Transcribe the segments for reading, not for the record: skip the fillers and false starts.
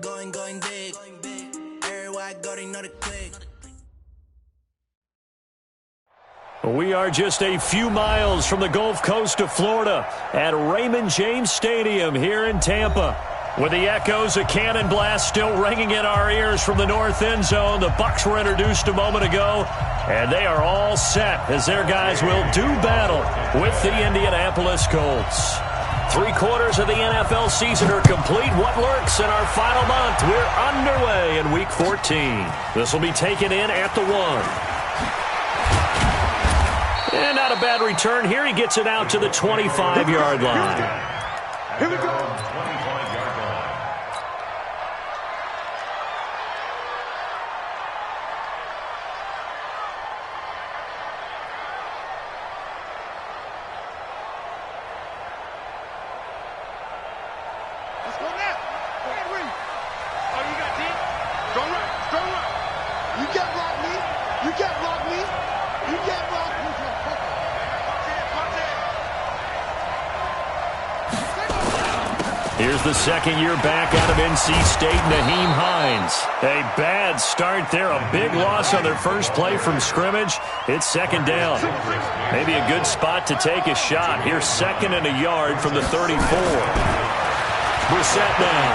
Going big. Everywhere I go, they know the click. We are just a few miles from the Gulf Coast of Florida at Raymond James Stadium here in Tampa. With the echoes of cannon blast still ringing in our ears from the north end zone, the Bucs were introduced a moment ago, and they are all set as their guys will do battle with the Indianapolis Colts. 3/4 of the NFL season are complete. What lurks in our final month? We're underway in Week 14. This will be taken in at the 1. And not a bad return here. He gets it out to the 25-yard line. Here we go. 25-yard line. Let's go now. Go ahead, Reed. Oh, you got deep? Strong right. Strong right. You can't block me. You can't block me. You can't block me. Here's the second-year back out of NC State, Nyheim Hines. A bad start there, a big loss on their first play from scrimmage. It's second down. Maybe a good spot to take a shot. Here's 2nd and a yard from the 34. Brissett now.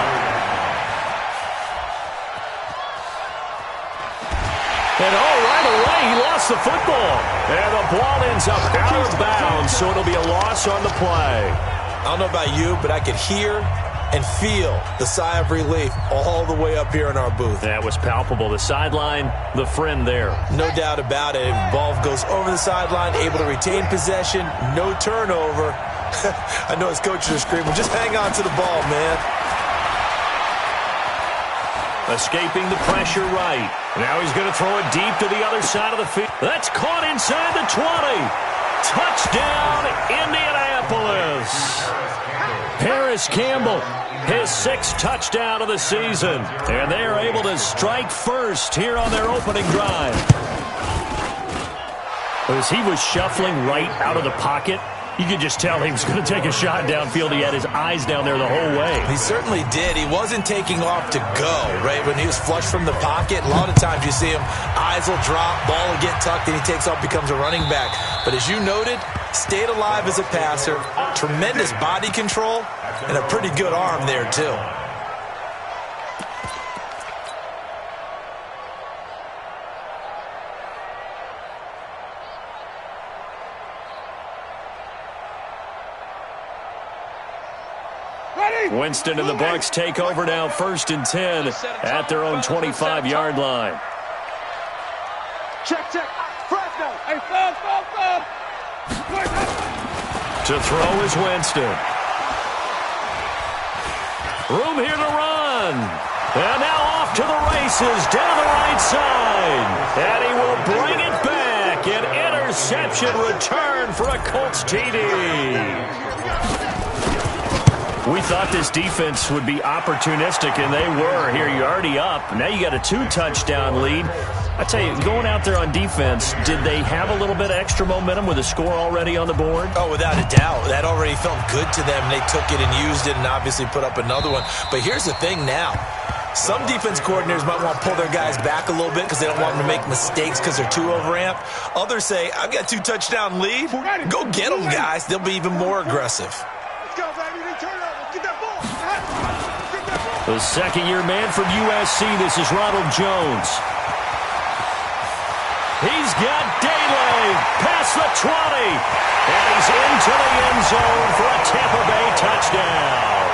And right away, he lost the football. And the ball ends up out of bounds, so it'll be a loss on the play. I don't know about you, but I could hear and feel the sigh of relief all the way up here in our booth. That was palpable. The sideline, the friend there. No doubt about it. Ball goes over the sideline, able to retain possession, no turnover. I know his coaches are screaming, just hang on to the ball, man. Escaping the pressure right. Now he's going to throw it deep to the other side of the field. That's caught inside the 20. Touchdown, Indianapolis. Paris Campbell, his 6th touchdown of the season. And they are able to strike first here on their opening drive. As he was shuffling right out of the pocket, you could just tell he was going to take a shot downfield. He had his eyes down there the whole way. He certainly did. He wasn't taking off to go, right? When he was flush from the pocket, a lot of times you see him, eyes will drop, ball will get tucked, and he takes off, becomes a running back. But as you noted, stayed alive as a passer, tremendous body control, and a pretty good arm there, too. Winston and the Bucs take over now, 1st and 10 at their own 25-yard line. Check. Fresno. Hey, fall. To throw is Winston. Room here to run. And now off to the races down the right side. And he will bring it back. An interception return for a Colts TD. We thought this defense would be opportunistic, and they were. Here, you're already up. Now you got a 2-touchdown lead. I tell you, going out there on defense, did they have a little bit of extra momentum with a score already on the board? Oh, without a doubt. That already felt good to them. They took it and used it and obviously put up another one. But here's the thing now. Some defense coordinators might want to pull their guys back a little bit because they don't want them to make mistakes because they're too overamped. Others say, I've got a 2-touchdown lead. Go get them, guys. They'll be even more aggressive. Let's go, baby. Turn over. Get that ball. The second-year man from USC, this is Ronald Jones. He's got Daly past the 20, and he's into the end zone for a Tampa Bay touchdown.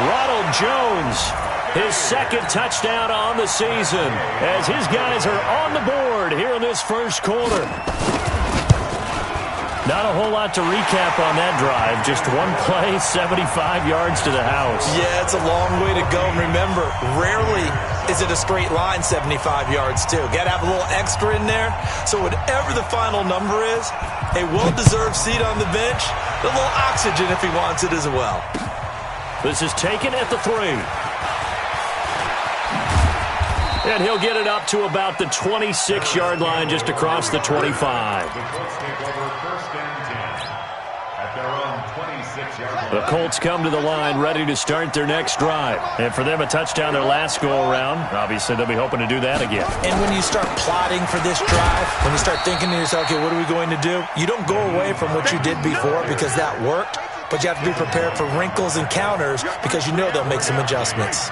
Ronald Jones, his 2nd touchdown on the season, as his guys are on the board here in this first quarter. Not a whole lot to recap on that drive. Just one play, 75 yards to the house. Yeah, it's a long way to go. And remember, rarely is it a straight line 75 yards, too. Got to have a little extra in there. So whatever the final number is, a well-deserved seat on the bench, a little oxygen if he wants it as well. This is taken at the 3. And he'll get it up to about the 26-yard line just across the 25. The Colts take over 1st and 10 at their own The Colts come to the line ready to start their next drive. And for them, a touchdown their last go-around. Obviously, they'll be hoping to do that again. And when you start plotting for this drive, when you start thinking to yourself, okay, what are we going to do? You don't go away from what you did before because that worked, but you have to be prepared for wrinkles and counters because you know they'll make some adjustments.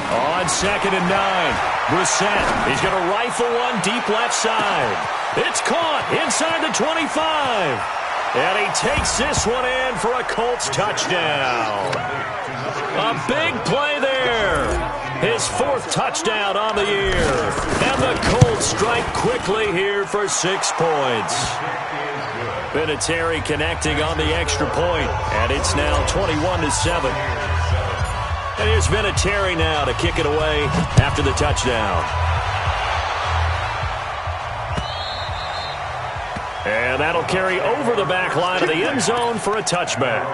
On 2nd and 9, Brissett. He's going to rifle one deep left side. It's caught inside the 25. And he takes this one in for a Colts touchdown. A big play there. His 4th touchdown on the year. And the Colts strike quickly here for 6 points. Vinatieri connecting on the extra point. And it's now 21-7. And here's Vinatieri now to kick it away after the touchdown. And that'll carry over the back line of the end zone for a touchback.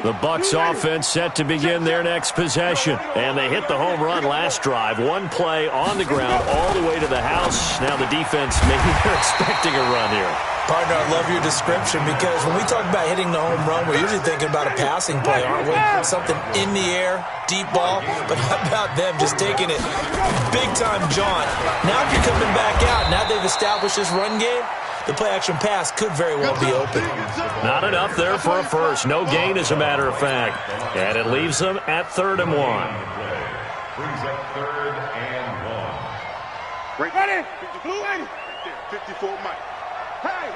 The Bucs offense set to begin their next possession. And they hit the home run last drive. One play on the ground all the way to the house. Now the defense, maybe they're expecting a run here. Partner, I love your description because when we talk about hitting the home run, we're usually thinking about a passing play, aren't we? Something in the air, deep ball. But how about them just taking it big-time jaunt? Now if you're coming back out, now they've established this run game, the play-action pass could very well be open. Not enough there for a first. No gain, as a matter of fact. And it leaves them at 3rd and 1. Brings up 3rd and 1. Ready? 54 Mike. Hey!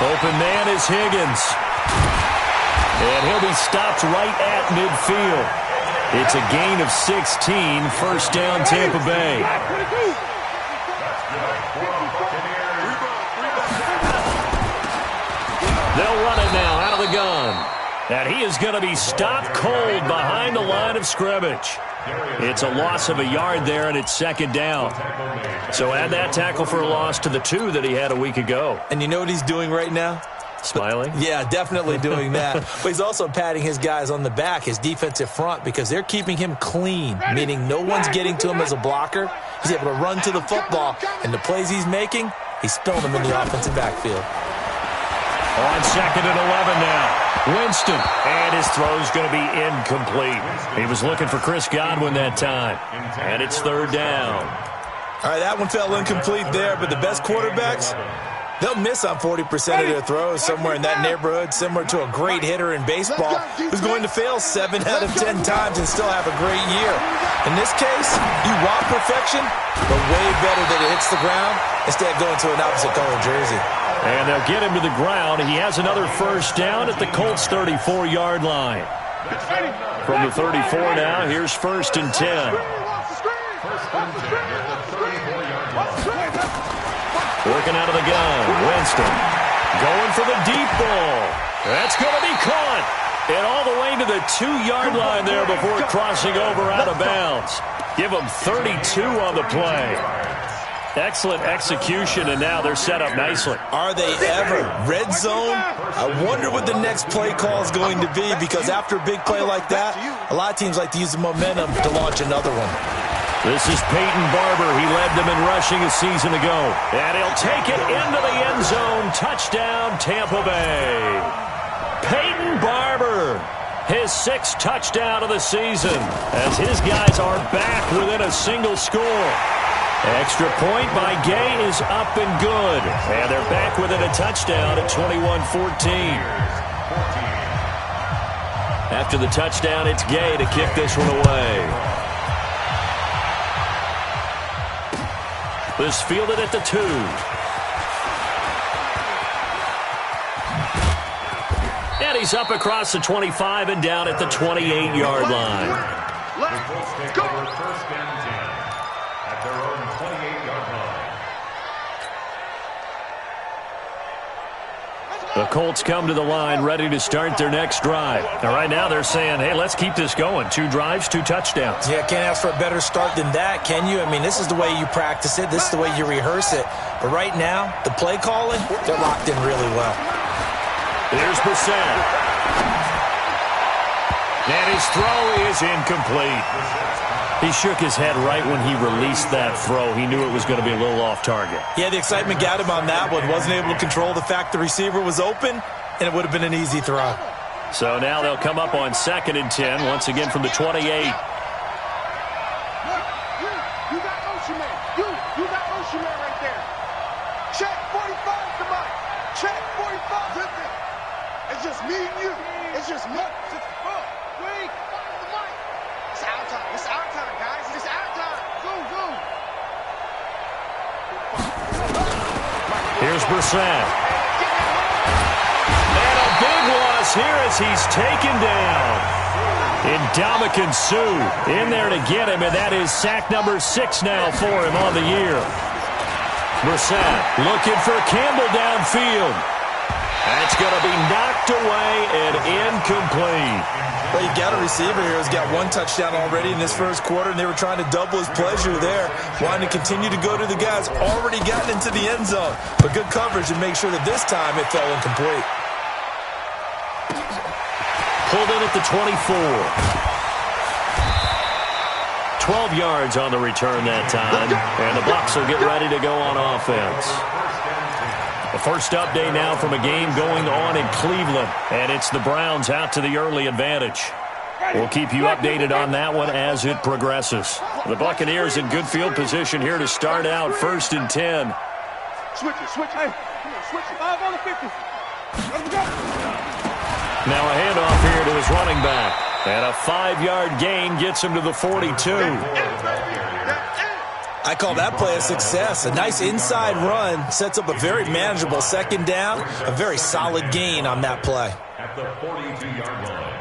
Open man is Higgins. And he'll be stopped right at midfield. It's a gain of 16, first down Tampa Bay. They'll run it now out of the gun. And he is going to be stopped cold behind the line of scrimmage. It's a loss of a yard there, and it's 2nd down. So add that tackle for a loss to the 2 that he had a week ago. And you know what he's doing right now? Smiling? Yeah, definitely doing that. But he's also patting his guys on the back, his defensive front, because they're keeping him clean, meaning no one's getting to him as a blocker. He's able to run to the football, and the plays he's making, he's throwing them in the offensive backfield. On 2nd and 11 now. Winston, and his throw's going to be incomplete. He was looking for Chris Godwin that time, and it's 3rd down. All right, that one fell incomplete there, but the best quarterbacks, they'll miss on 40% of their throws, somewhere in that neighborhood, similar to a great hitter in baseball who's going to fail 7 out of 10 times and still have a great year. In this case, you want perfection, but way better that it hits the ground instead of going to an opposite color jersey. And they'll get him to the ground. He has another first down at the Colts' 34-yard line. From the 34 now, here's 1st and 10. Working out of the gun, Winston going for the deep ball. That's going to be caught. And all the way to the 2-yard line there before crossing over out of bounds. Give them 32 on the play. Excellent execution, and now they're set up nicely. Are they ever? Red zone? I wonder what the next play call is going to be, because after a big play like that, a lot of teams like to use the momentum to launch another one. This is Peyton Barber. He led them in rushing a season ago. And he'll take it into the end zone. Touchdown, Tampa Bay. Peyton Barber, his 6th touchdown of the season, as his guys are back within a single score. Extra point by Gay is up and good. And they're back within a touchdown at 21-14. After the touchdown, it's Gay to kick this one away. This fielded at the 2. And he's up across the 25 and down at the 28-yard line. Let's go. First and 10 at their own 28-yard line. The Colts come to the line ready to start their next drive. Now, right now they're saying, hey, let's keep this going. 2 drives, 2 touchdowns. Yeah, can't ask for a better start than that, can you? I mean, this is the way you practice it. This is the way you rehearse it. But right now, the play calling, they're locked in really well. Here's Brissett. And his throw is incomplete. He shook his head right when he released that throw. He knew it was going to be a little off target. Yeah, the excitement got him on that one. Wasn't able to control the fact the receiver was open, and it would have been an easy throw. So now they'll come up on 2nd and 10, once again from the 28. You got Ocean Man. You got Ocean Man right there. Check 45, somebody. Check 45. It's just me and you. It's just me. Wait. It's our time. It's our time, guys. It's our time. Zoom. Here's Brissett. And a big loss here as he's taken down. Ndamukong Suh in there to get him, and that is sack number 6 now for him on the year. Brissett looking for Campbell downfield. That's going to be knocked away and incomplete. Well, you got a receiver here who's got 1 touchdown already in this first quarter, and they were trying to double his pleasure there, wanting to continue to go to the guys already gotten into the end zone. But good coverage and make sure that this time it fell incomplete. Pulled in at the 24. 12 yards on the return that time, and the Bucs will get ready to go on offense. The first update now from a game going on in Cleveland, and it's the Browns out to the early advantage. We'll keep you updated on that one as it progresses. The Buccaneers in good field position here to start out 1st and 10. Switch it. Hey, switch it. 5 on the 50. Let him go. Now a handoff here to his running back. And a 5-yard gain gets him to the 42. I call that play a success. A nice inside run sets up a very manageable 2nd down. A very solid gain on that play. At the 42-yard line.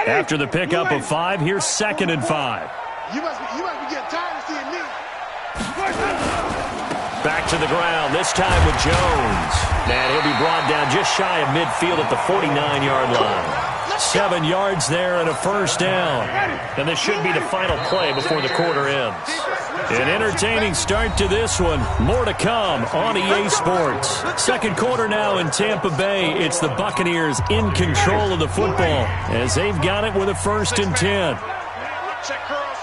After the pickup of 5, here's 2nd and 5. You must be getting tired of seeing me. Back to the ground, this time with Jones. And he'll be brought down just shy of midfield at the 49-yard line. 7 yards there and a 1st down. And this should be the final play before the quarter ends. An entertaining start to this one. More to come on EA Sports. 2nd quarter now in Tampa Bay. It's the Buccaneers in control of the football as they've got it with a 1st and 10. Check curls.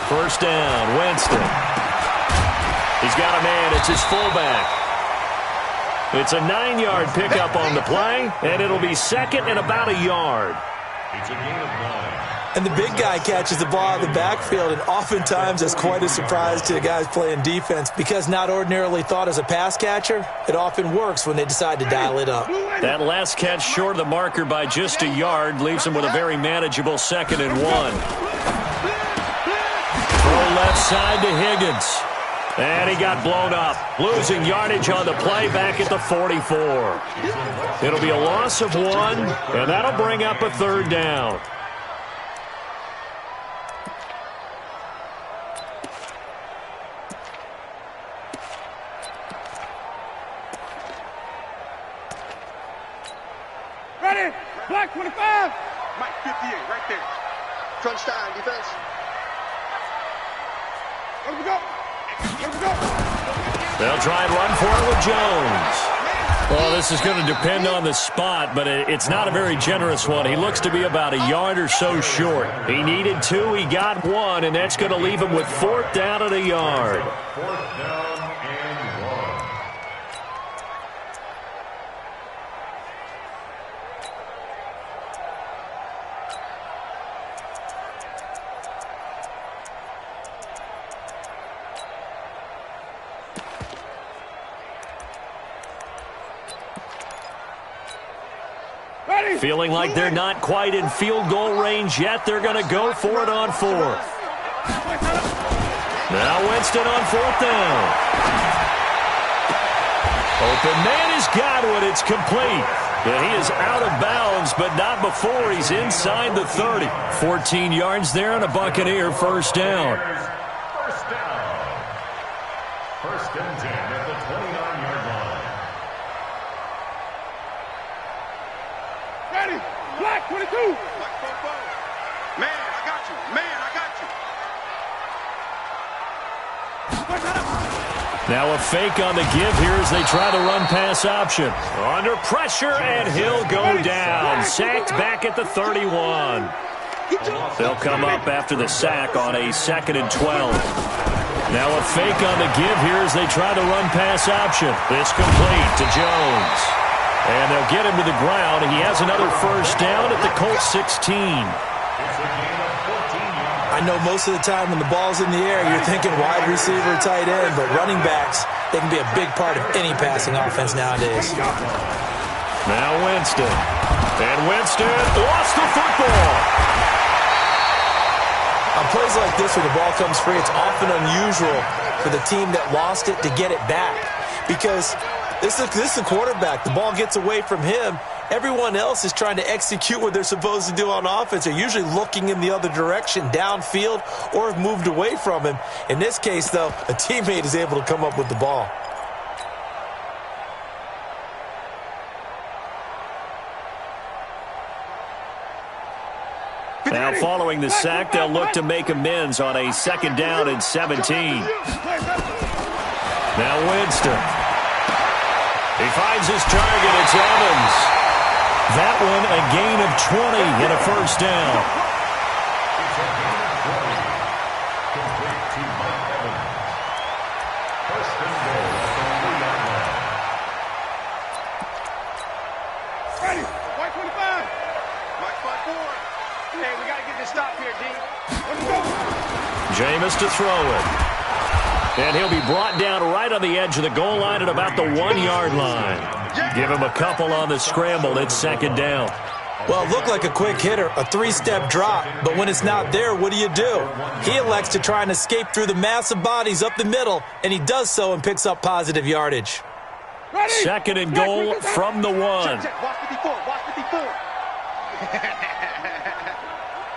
1st down, Winston. He's got a man. It's his fullback. It's a 9-yard pickup on the play, and it'll be 2nd and about a yard. It's a gain of 9. And the big guy catches the ball out of the backfield, and oftentimes that's quite a surprise to the guys playing defense because not ordinarily thought as a pass catcher, it often works when they decide to dial it up. That last catch short of the marker by just a yard leaves him with a very manageable 2nd and 1. Throw left side to Higgins. And he got blown up, losing yardage on the play back at the 44. It'll be a loss of 1, and that'll bring up a 3rd down. Ready? Black 25. Mike 58, right there. Crunch time, defense. Let him go. They'll try and run for it with Jones. Well, this is going to depend on the spot, but it's not a very generous one. He looks to be about a yard or so short. He needed 2, he got 1, and that's going to leave him with 4th down at a yard. 4th down and 1. Feeling like they're not quite in field goal range yet. They're going to go for it on 4th. Now Winston on 4th down. Open man has got one. It's complete. And he is out of bounds, but not before he's inside the 30. 14 yards there and a Buccaneer 1st down. 1st and 10 at the 29-yard line. Ready? Black 22. Black 44. Man, I got you. Now a fake on the give here as they try the run-pass option. Under pressure, and he'll go down. Sacked back at the 31. They'll come up after the sack on a 2nd and 12. Now a fake on the give here as they try the run-pass option. This complete to Jones. And they'll get him to the ground. He has another first down at the Colts 16. I know most of the time when the ball's in the air, you're thinking wide receiver, tight end, but running backs, they can be a big part of any passing offense nowadays. Now Winston. And Winston lost the football. On plays like this where the ball comes free, it's often unusual for the team that lost it to get it back. Because this is the quarterback. The ball gets away from him. Everyone else is trying to execute what they're supposed to do on offense. They're usually looking in the other direction, downfield, or have moved away from him. In this case, though, a teammate is able to come up with the ball. Now following the sack, they'll look to make amends on a 2nd down and 17. Now Winston. He finds his target. It's Evans. That one a gain of 20 and a first down. Ready. White 25. White 5-4. Hey, we got to get this stop here, D. Let's go. Jameis to throw it. And he'll be brought down right on the edge of the goal line at about the 1-yard line. Give him a couple on the scramble. It's 2nd down. Well, it looked like a quick hitter, a 3-step drop, but when it's not there, what do? He elects to try and escape through the massive bodies up the middle, and he does so and picks up positive yardage. Ready. 2nd and goal from the 1. Check. Watch the before. Watch the before.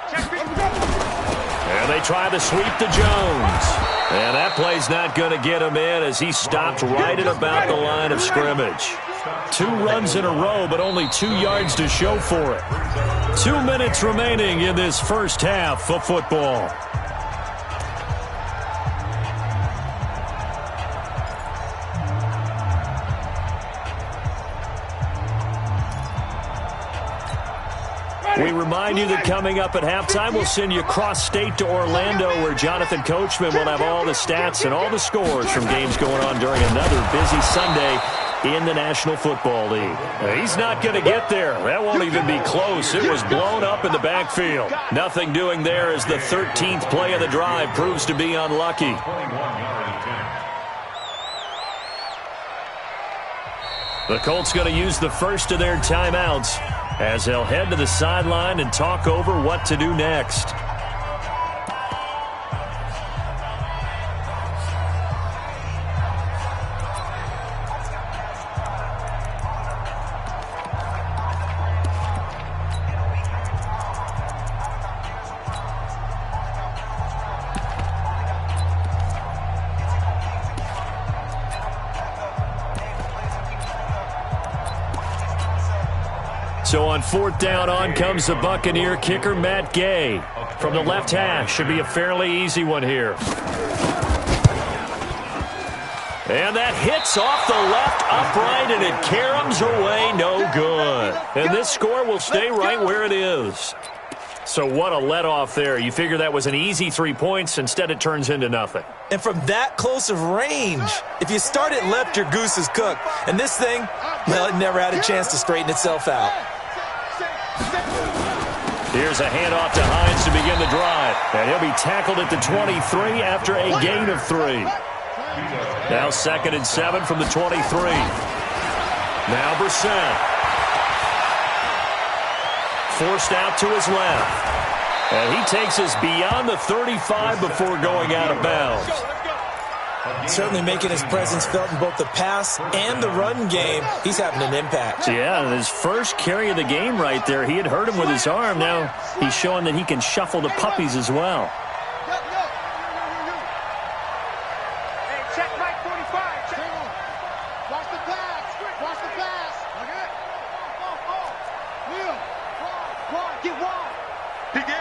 Check. And they try to sweep to Jones. And that play's not going to get him in as he stopped right at about the line of scrimmage. 2 runs in a row, but only 2 yards to show for it. 2 minutes remaining in this first half of football. We remind you that coming up at halftime, we'll send you cross-state to Orlando, where Jonathan Coachman will have all the stats and all the scores from games going on during another busy Sunday in the National Football League. He's not going to get there. That won't even be close. It was blown up in the backfield. Nothing doing there as the 13th play of the drive proves to be unlucky. The Colts going to use the first of their timeouts as they'll head to the sideline and talk over what to do next. So on 4th down, on comes the Buccaneer kicker, Matt Gay. From the left hash, should be a fairly easy one here. And that hits off the left upright, and it caroms away, no good. And this score will stay right where it is. So what a let-off there. You figure that was an easy 3 points. Instead, it turns into nothing. And from that close of range, if you start it left, your goose is cooked. And this thing, well, it never had a chance to straighten itself out. Here's a handoff to Hines to begin the drive. And he'll be tackled at the 23 after a gain of 3. Now 2nd and 7 from the 23. Now Brissett. Forced out to his left. And he takes us beyond the 35 before going out of bounds. Certainly making his presence felt in both the pass and the run game. He's having an impact. Yeah, his first carry of the game right there. He had hurt him with his arm. Now he's showing that he can shuffle the puppies as well. Hey, check right 45. Check. Watch the pass. Watch the pass. Will. Get wide. Big it.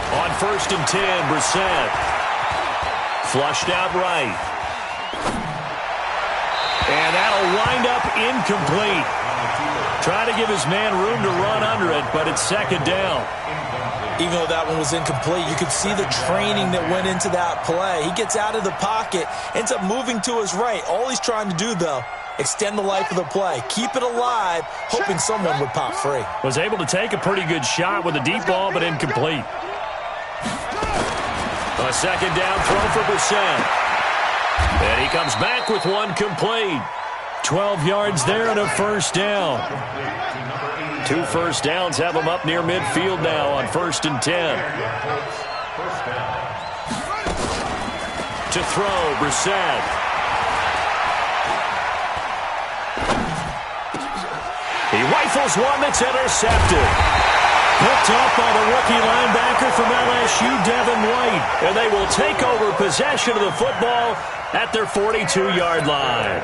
On 1st and 10, Brissett Flushed out right. And that'll wind up incomplete. Trying to give his man room to run under it, but it's second down. Even though that one was incomplete, you could see the training that went into that play. He gets out of the pocket, ends up moving to his right. All he's trying to do, though, extend the life of the play. Keep it alive, hoping someone would pop free. Was able to take a pretty good shot with a deep ball, but incomplete. A second down throw for Brissett. And he comes back with one complete. 12 yards there and a first down. 2 first downs have him up near midfield now on 1st and 10. To throw, Brissett. He rifles one that's intercepted. Picked up by the rookie linebacker from LSU, Devin White. And they will take over possession of the football at their 42-yard line.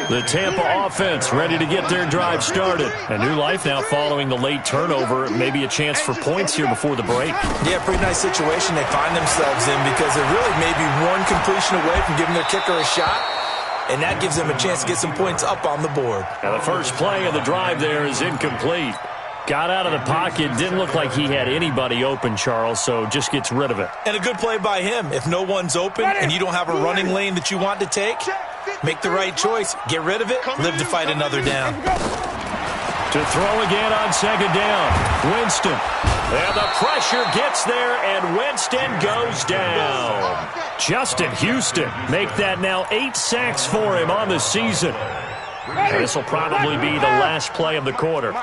The Tampa offense ready to get their drive started. A new life now following the late turnover. Maybe a chance for points here before the break. Yeah, pretty nice situation they find themselves in because they're really maybe one completion away from giving their kicker a shot. And that gives them a chance to get some points up on the board. Now the first play of the drive there is incomplete. Got out of the pocket. Didn't look like he had anybody open, Charles, so just gets rid of it. And a good play by him. If no one's open and you don't have a running lane that you want to take, make the right choice. Get rid of it. Live to fight another down. To throw again on second down. Winston. And the pressure gets there, and Winston goes down. Justin Houston make that now 8 sacks for him on the season. And this will probably be the last play of the quarter.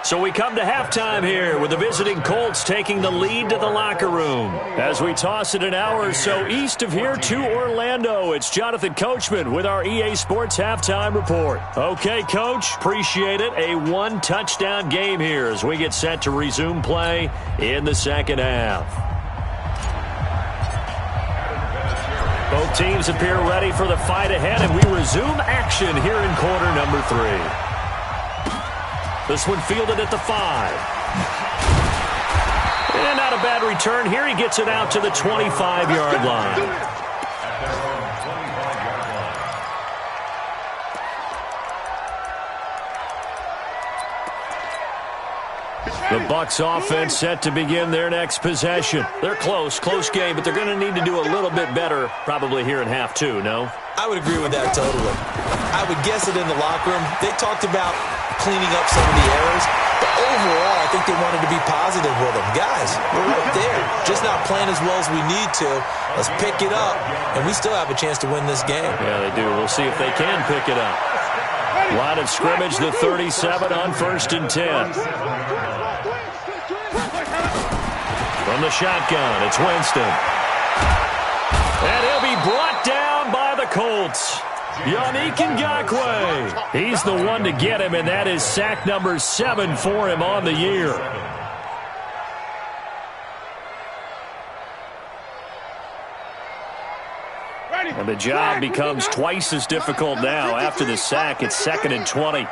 So we come to halftime here with the visiting Colts taking the lead to the locker room. As we toss it an hour or so east of here to Orlando, it's Jonathan Coachman with our EA Sports Halftime Report. Okay, Coach, appreciate it. A 1-touchdown game here as we get set to resume play in the second half. Both teams appear ready for the fight ahead, and we resume action here in quarter number 3. This one fielded at the 5. And not a bad return here. He gets it out to the 25-yard line. The Bucs offense set to begin their next possession. They're close game, but they're going to need to do a little bit better probably here in half 2, no? I would agree with that totally. I would guess it in the locker room. They talked about cleaning up some of the errors, but overall, I think they wanted to be positive with them. Guys, we're right there. Just not playing as well as we need to. Let's pick it up, and we still have a chance to win this game. Yeah, they do. We'll see if they can pick it up. Line of scrimmage, the 37 on 1st and 10. From the shotgun, it's Winston. And he'll be brought down by the Colts. Yannick Ngakoue. He's the one to get him, and that is sack number 7 for him on the year. And the job becomes twice as difficult now. After the sack, it's 2nd and 20.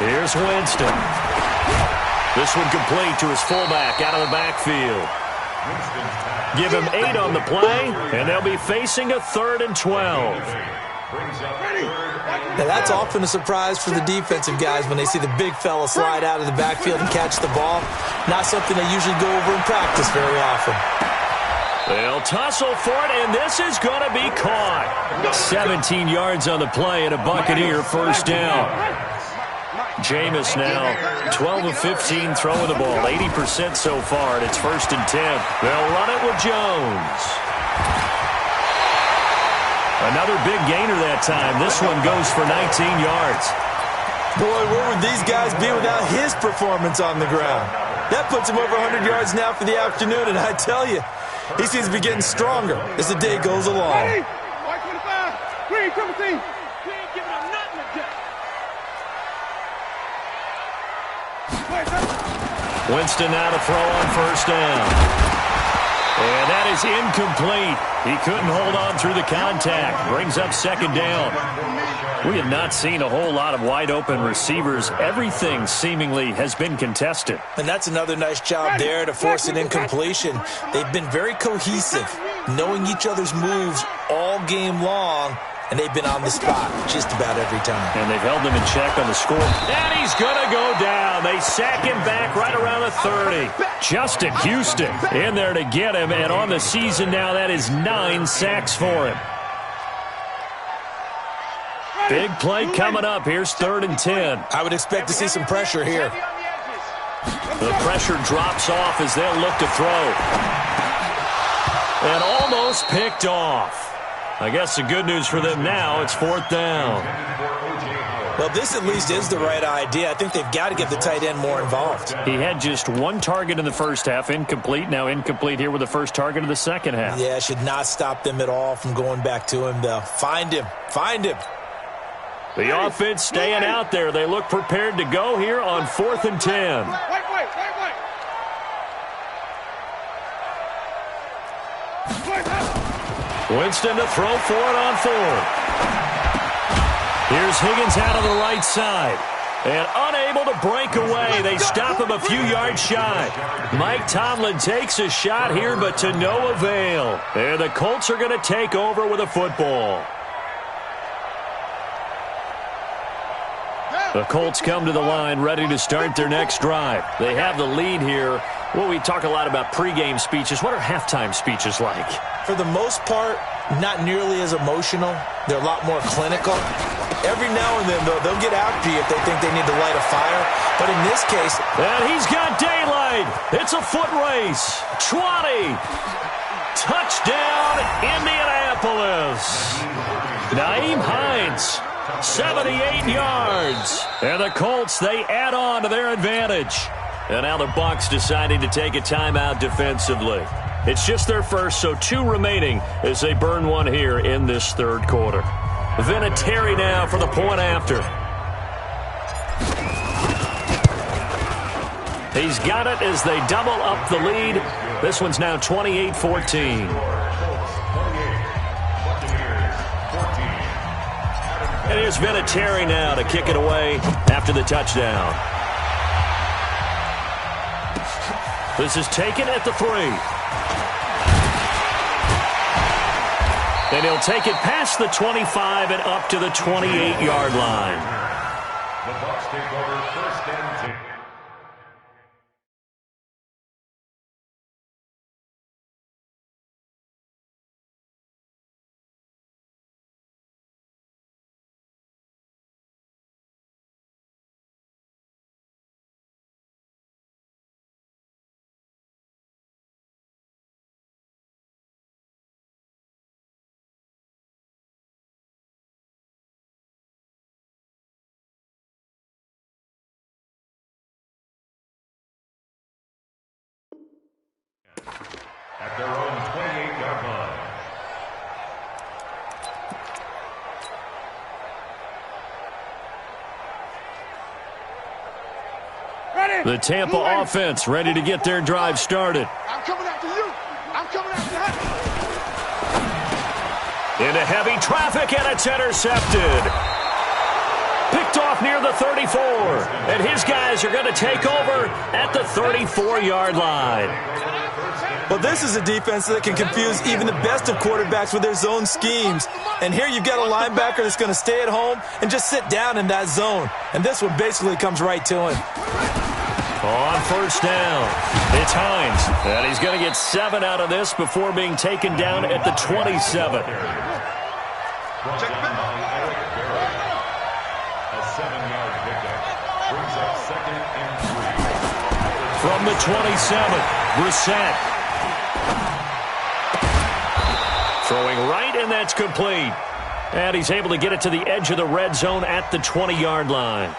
Here's Winston. This one complete to his fullback out of the backfield. Give him 8 on the play, and they'll be facing a 3rd and 12. Now that's often a surprise for the defensive guys when they see the big fella slide out of the backfield and catch the ball. Not something they usually go over in practice very often. They'll tussle for it, and this is going to be caught. 17 yards on the play and a Buccaneer first down. Jameis now 12 of 15 throwing the ball, 80% so far, and it's 1st and 10. They'll run it with Jones. Another big gainer that time. This one goes for 19 yards. Boy, where would these guys be without his performance on the ground? That puts him over 100 yards now for the afternoon, and I tell you, he seems to be getting stronger as the day goes along. Winston now to throw on 1st down. And that is incomplete. He couldn't hold on through the contact. Brings up second down. We have not seen a whole lot of wide-open receivers. Everything seemingly has been contested. And that's another nice job there to force an incompletion. They've been very cohesive, knowing each other's moves all game long, and they've been on the spot just about every time. And they've held them in check on the score. And he's going to go down. They sack him back right around the 30. Justin Houston in there to get him, and on the season now, that is 9 sacks for him. Big play coming up. Here's 3rd and 10. I would expect to see some pressure here. The pressure drops off as they'll look to throw. And almost picked off. I guess the good news for them now, it's 4th down. Well, this at least is the right idea. I think they've got to get the tight end more involved. He had just 1 target in the first half, incomplete. Now incomplete here with the first target of the second half. Yeah, should not stop them at all from going back to him, though. Find him. Find him. The offense staying out there. They look prepared to go here on 4th and 10. Wait. Winston to throw for it on 4th. Here's Higgins out of the right side. And unable to break away. They stop him a few yards shy. Mike Tomlin takes a shot here, but to no avail. And the Colts are going to take over with a football. The Colts come to the line ready to start their next drive. They have the lead here. Well, we talk a lot about pregame speeches. What are halftime speeches like? For the most part, not nearly as emotional. They're a lot more clinical. Every now and then, though, they'll get after you if they think they need to light a fire. But in this case... And he's got daylight. It's a foot race. 20. Touchdown, Indianapolis. Nyheim Hines. 78 yards. And the Colts, they add on to their advantage. And now the Bucs deciding to take a timeout defensively. It's just their first, so 2 remaining as they burn 1 here in this 3rd quarter. Vinatieri now for the point after. He's got it as they double up the lead. This one's now 28-14. And here's Vinatieri now to kick it away after the touchdown. This is taken at the 3. And he'll take it past the 25 and up to the 28-yard line. The Bucs take over 1st and 10. At their own 28-yard line. Ready. The Tampa offense ready to get their drive started. I'm coming after you. I'm coming after you. Into heavy traffic, and it's intercepted. Picked off near the 34. And his guys are going to take over at the 34-yard line. Well, this is a defense that can confuse even the best of quarterbacks with their zone schemes. And here you've got a linebacker that's going to stay at home and just sit down in that zone. And this one basically comes right to him. On 1st down, it's Hines. And he's going to get 7 out of this before being taken down at the 27. From the 27, Brissett. Throwing right, and that's complete. And he's able to get it to the edge of the red zone at the 20-yard line.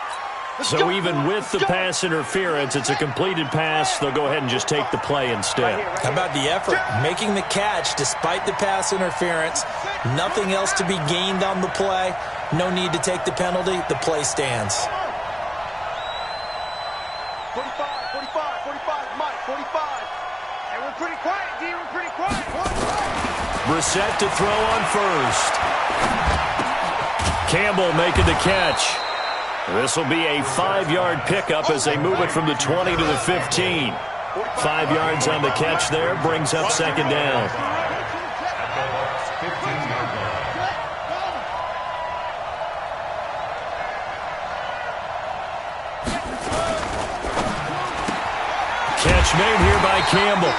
So even with the pass interference, it's a completed pass. They'll go ahead and just take the play instead. How about the effort? Making the catch despite the pass interference. Nothing else to be gained on the play. No need to take the penalty. The play stands. 45, Mike, 45. And we're pretty quiet. quiet, D. We're pretty quiet. Brissett to throw on first. Campbell making the catch. This will be a 5-yard pickup as they move it from the 20 to the 15. 5 yards on the catch there, brings up second down. Catch made here by Campbell.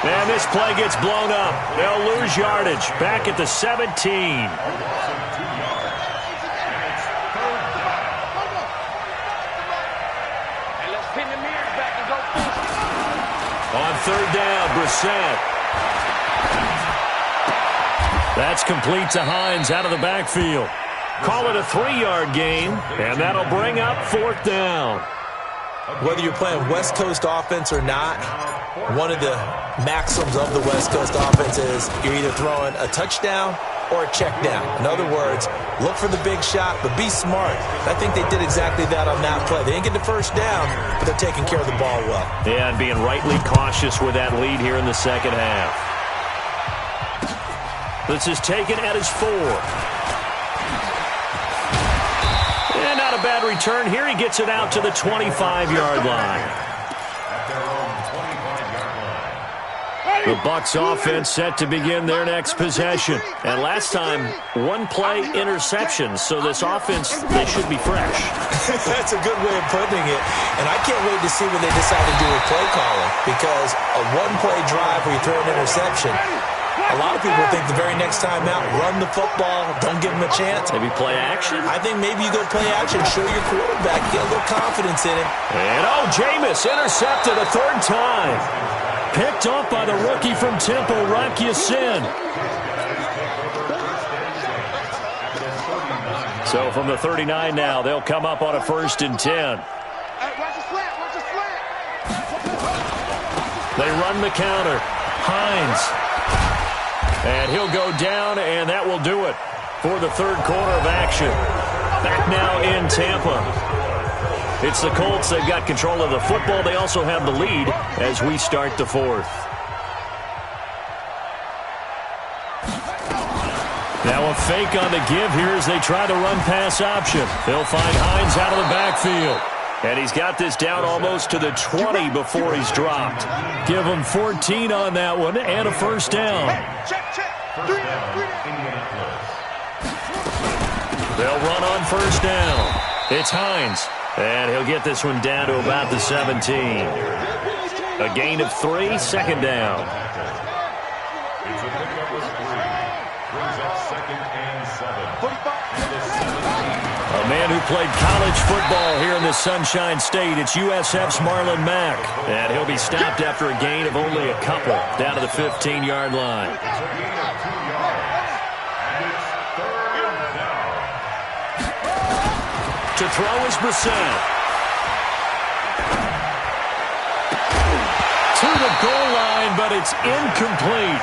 And this play gets blown up. They'll lose yardage. Back at the 17. On third down, Brissett. That's complete to Hines out of the backfield. Call it a 3-yard gain, and that'll bring up fourth down. Whether you're playing West Coast offense or not, one of the maxims of the West Coast offense is you're either throwing a touchdown or a check down. In other words, look for the big shot, but be smart. I think they did exactly that on that play. They didn't get the first down, but they're taking care of the ball well. Yeah, and being rightly cautious with that lead here in the second half. This is taken at his 4. And not a bad return here. He gets it out to the 25-yard line. The Bucs offense set to begin their next possession. And last time, 1-play interception. So this offense, they should be fresh. That's a good way of putting it. And I can't wait to see what they decide to do with play calling. Because a 1-play drive where you throw an interception, a lot of people think the very next time out, run the football, don't give them a chance. Maybe play action? I think maybe you go play action, show your quarterback, get a little confidence in him. And Jameis intercepted a third time. Picked off by the rookie from Temple, Rock Ya-Sin. So from the 39 now, they'll come up on a 1st and 10. They run the counter. Hines. And he'll go down, and that will do it for the third quarter of action. Back now in Tampa. It's the Colts. They've got control of the football. They also have the lead as we start the fourth. Now a fake on the give here as they try to run pass option. They'll find Hines out of the backfield. And he's got this down almost to the 20 before he's dropped. Give him 14 on that one and a first down. They'll run on first down. It's Hines. And he'll get this one down to about the 17. A gain of 3, second down. It's a pickup of 3. Brings up 2nd and 7. A man who played college football here in the Sunshine State. It's USF's Marlon Mack. And he'll be stopped after a gain of only a couple down to the 15-yard line. It's a gain of 2 yards. And it's 3rd down. To throw is Brissett. To the goal line, but it's incomplete.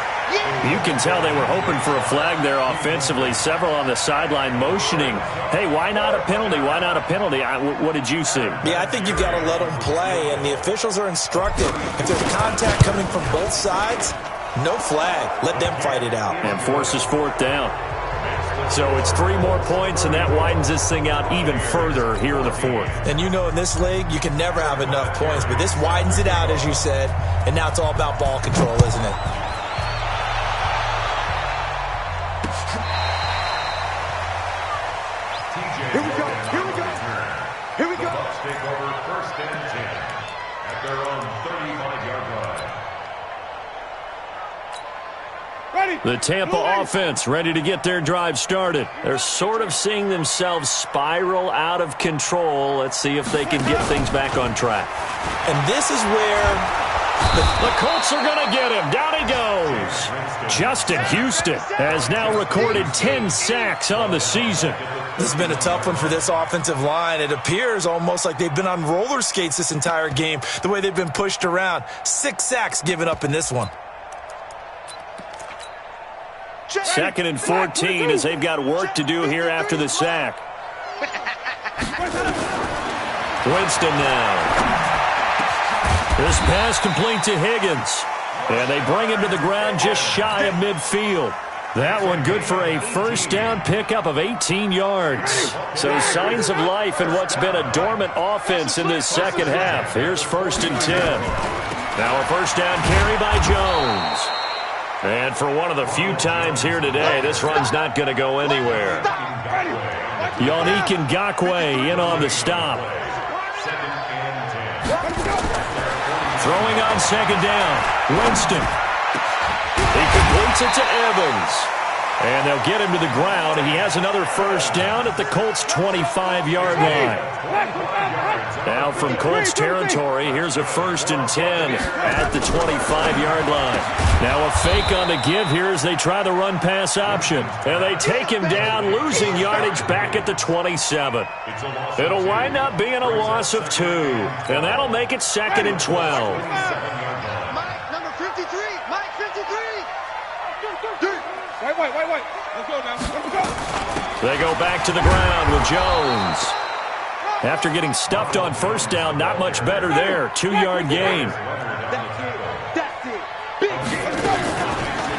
You can tell they were hoping for a flag there offensively. Several on the sideline motioning, hey, why not a penalty? Why not a penalty? What did you see? Yeah, I think you've got to let them play, and the officials are instructed. If there's contact coming from both sides, no flag. Let them fight it out. And forces fourth down. So it's 3 more points, and that widens this thing out even further here in the fourth. And you know in this league, you can never have enough points, but this widens it out, as you said, and now it's all about ball control, isn't it? Here we go. Here we go. Here we go. The Bucs take over 1st and 10 at their own 35-yard line. The Tampa offense ready to get their drive started. They're sort of seeing themselves spiral out of control. Let's see if they can get things back on track. And this is where the Colts are going to get him. Down he goes. Justin Houston has now recorded 10 sacks on the season. this has been a tough one for this offensive line. It appears almost like they've been on roller skates this entire game, the way they've been pushed around. 6 sacks given up in this one. 2nd and 14 as they've got work to do here after the sack. Winston now. This pass complete to Higgins. And they bring him to the ground just shy of midfield. That one good for a first down pickup of 18 yards. So signs of life in what's been a dormant offense in this second half. Here's 1st and 10. Now a first down carry by Jones. And for one of the few times here today, this run's not going to go anywhere. Yannick Ngakoue in on the stop. Throwing on 2nd down. Winston. He completes it to Evans. And they'll get him to the ground. He has another first down at the Colts' 25-yard line. Now from Colts territory, here's a 1st and 10 at the 25-yard line. Now a fake on the give here as they try the run-pass option. And they take him down, losing yardage back at the 27. It'll wind up being a loss of 2. And that'll make it 2nd and 12. Wait. Let's go now. Let's go. They go back to the ground with Jones. After getting stuffed on first down, not much better there. 2-yard gain. That's it.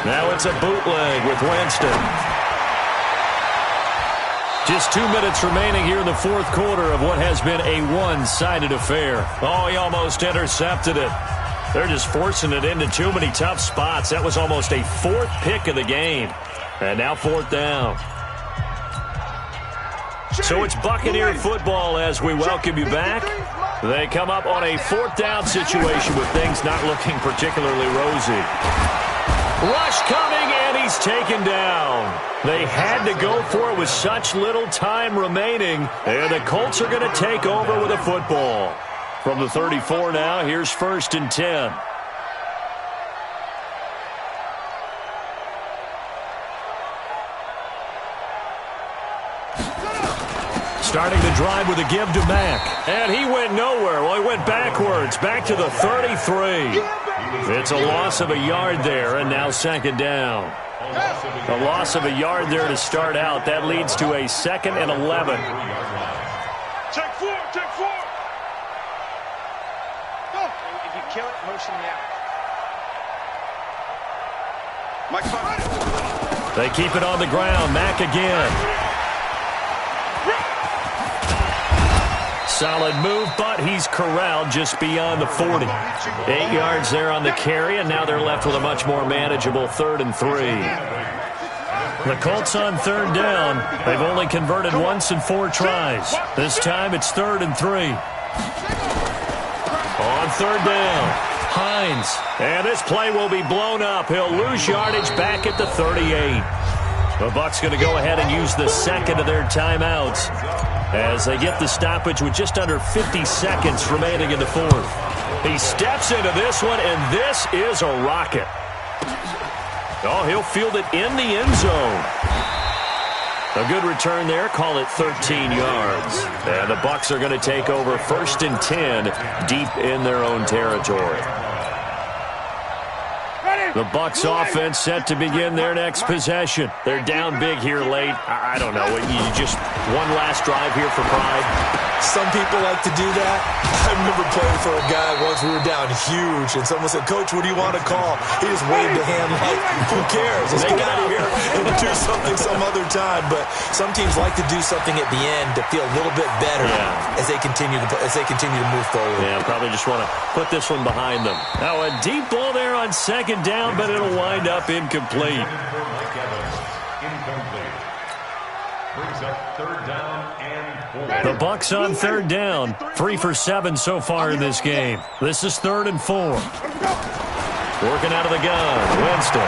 Now it's a bootleg with Winston. Just 2 minutes remaining here in the 4th quarter of what has been a one-sided affair. Oh, he almost intercepted it. They're just forcing it into too many tough spots. That was almost a 4th pick of the game. And now 4th down. So it's Buccaneer football as we welcome you back. They come up on a 4th down situation with things not looking particularly rosy. Rush coming, and he's taken down. They had to go for it with such little time remaining. And the Colts are going to take over with a football. From the 34 now, here's 1st and 10. Starting the drive with a give to Mack. And he went nowhere. Well, he went backwards, back to the 33. It's a loss of a yard there, and now 2nd down. A loss of a yard there to start out. That leads to a 2nd and 11. Check 4. If you kill it, motion me out. Mike, they keep it on the ground. Mack again. Solid move, but he's corralled just beyond the 40. 8 yards there on the carry, and now they're left with a much more manageable 3rd and 3. The Colts on 3rd down. They've only converted once in 4 tries. This time it's 3rd and 3. On 3rd down, Hines. And this play will be blown up. He'll lose yardage back at the 38. The Bucs going to go ahead and use the 2nd of their timeouts as they get the stoppage with just under 50 seconds remaining in the 4th. He steps into this one, and this is a rocket. Oh, he'll field it in the end zone. A good return there. Call it 13 yards. And the Bucs are going to take over 1st and 10 deep in their own territory. The Bucs offense set to begin their next possession. They're down big here late. I don't know. You just one last drive here for pride. Some people like to do that. I remember playing for a guy once. We were down huge, and someone said, "Coach, what do you want to call?" He just waved a hand like, "Who cares? Let's get out of here and do something some other time." But some teams like to do something at the end to feel a little bit better as they continue to move forward. Yeah, probably just want to put this one behind them. Now a deep ball there on 2nd down, but it'll wind up incomplete. Brings up 3rd down and 4. The Bucs on 3rd down. 3 for 7 so far in this game. This is 3rd and 4. Working out of the gun, Winston.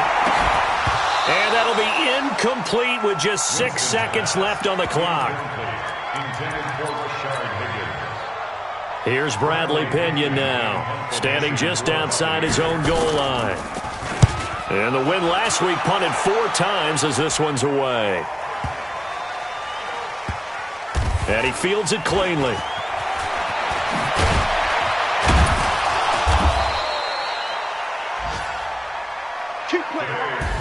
And that'll be incomplete with just 6 seconds left on the clock. Here's Bradley Pinion now, standing just outside his own goal line. And the win last week punted 4 times as this one's away. And he fields it cleanly. keep playing.